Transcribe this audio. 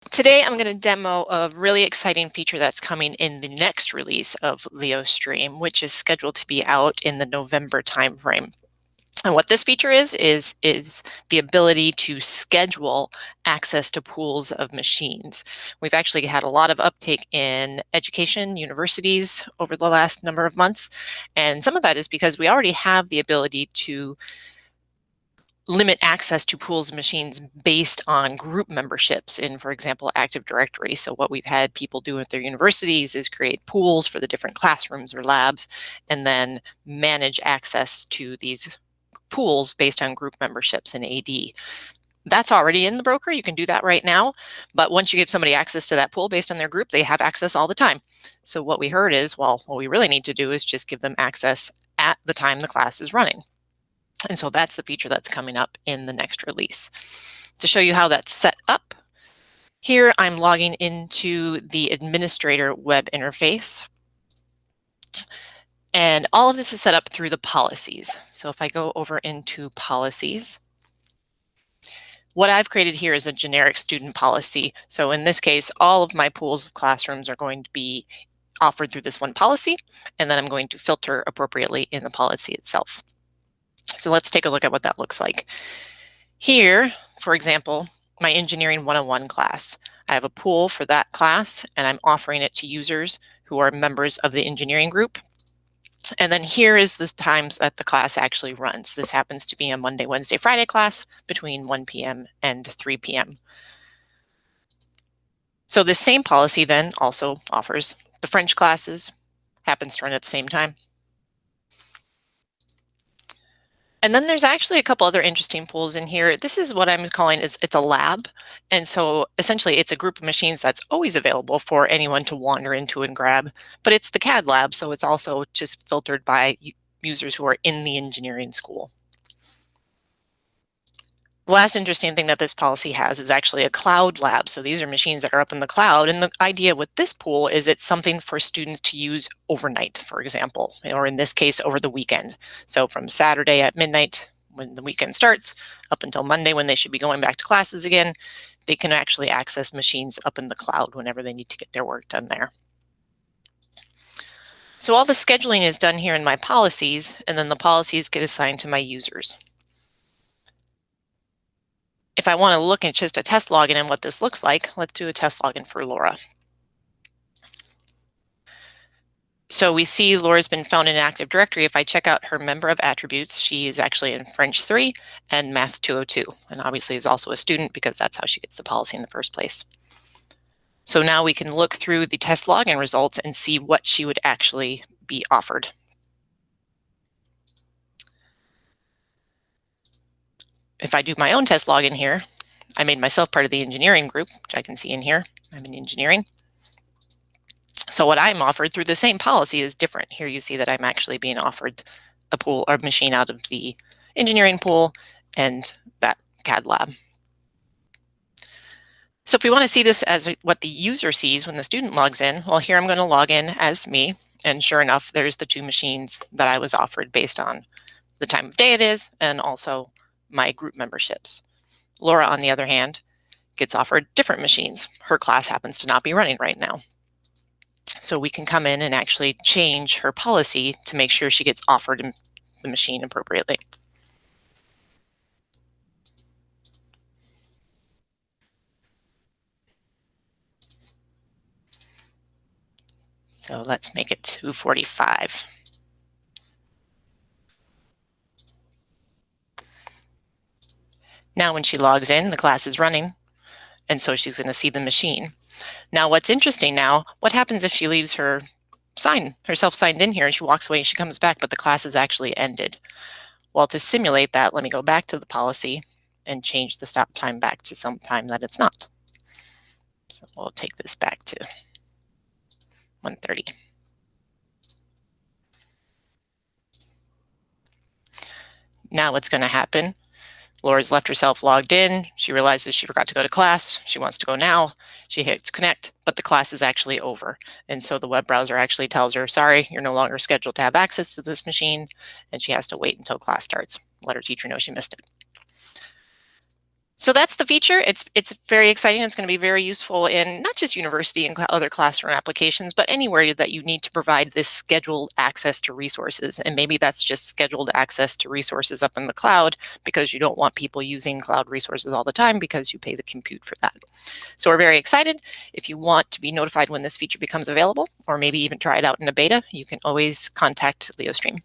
Today, I'm going to demo a really exciting feature that's coming in the next release of Leostream, which is scheduled to be out in the November timeframe. And what this feature is the ability to schedule access to pools of machines. We've actually had a lot of uptake in education, universities over the last number of months. And some of that is because we already have the ability to limit access to pools of machines based on group memberships in, for example, Active Directory. So what we've had people do at their universities is create pools for the different classrooms or labs, and then manage access to these pools based on group memberships in AD. That's already in the broker. You can do that right now. But once you give somebody access to that pool based on their group, they have access all the time. So what we heard is, well, what we really need to do is just give them access at the time the class is running. And so that's the feature that's coming up in the next release. To show you how that's set up, here I'm logging into the administrator web interface. And all of this is set up through the policies. So if I go over into policies, what I've created here is a generic student policy. So in this case, all of my pools of classrooms are going to be offered through this one policy, and then I'm going to filter appropriately in the policy itself. So let's take a look at what that looks like. Here, for example, my Engineering 101 class. I have a pool for that class, and I'm offering it to users who are members of the engineering group. And then here is the times that the class actually runs. This happens to be a Monday, Wednesday, Friday class between 1 p.m. and 3 p.m. So this same policy then also offers the French classes, happens to run at the same time. And then there's actually a couple other interesting pools in here. This is what I'm calling it's a lab. And so essentially it's a group of machines that's always available for anyone to wander into and grab, but it's the CAD lab. So it's also just filtered by users who are in the engineering school. The last interesting thing that this policy has is actually a cloud lab. So these are machines that are up in the cloud. And the idea with this pool is it's something for students to use overnight, for example, or in this case, over the weekend. So from Saturday at midnight, when the weekend starts, up until Monday when they should be going back to classes again, they can actually access machines up in the cloud whenever they need to get their work done there. So all the scheduling is done here in my policies, and then the policies get assigned to my users. If I want to look at just a test login and what this looks like, let's do a test login for Laura. So we see Laura's been found in Active Directory. If I check out her member of attributes, she is actually in French 3 and Math 202, and obviously is also a student because that's how she gets the policy in the first place. So now we can look through the test login results and see what she would actually be offered. If I do my own test login here, I made myself part of the engineering group, which I can see in here. I'm in engineering. So what I'm offered through the same policy is different. Here you see that I'm actually being offered a pool or machine out of the engineering pool and that CAD lab. So if we want to see this as what the user sees when the student logs in, well, here I'm going to log in as me. And sure enough, there's the two machines that I was offered based on the time of day it is and also my group memberships. Laura, on the other hand, gets offered different machines. Her class happens to not be running right now. So we can come in and actually change her policy to make sure she gets offered the machine appropriately. So let's make it 2:45. Now when she logs in, the class is running, and so she's going to see the machine. Now what's interesting now, what happens if she leaves herself signed in here and she walks away and she comes back, but the class is actually ended? Well, to simulate that, let me go back to the policy and change the stop time back to some time that it's not. So we'll take this back to 1:30. Now what's going to happen? Laura's left herself logged in. She realizes she forgot to go to class. She wants to go now. She hits connect, but the class is actually over. And so the web browser actually tells her, sorry, you're no longer scheduled to have access to this machine. And she has to wait until class starts. Let her teacher know she missed it. So that's the feature. It's very exciting. It's going to be very useful in not just university and other classroom applications, but anywhere that you need to provide this scheduled access to resources. And maybe that's just scheduled access to resources up in the cloud because you don't want people using cloud resources all the time because you pay the compute for that. So we're very excited. If you want to be notified when this feature becomes available, or maybe even try it out in a beta, you can always contact Leostream.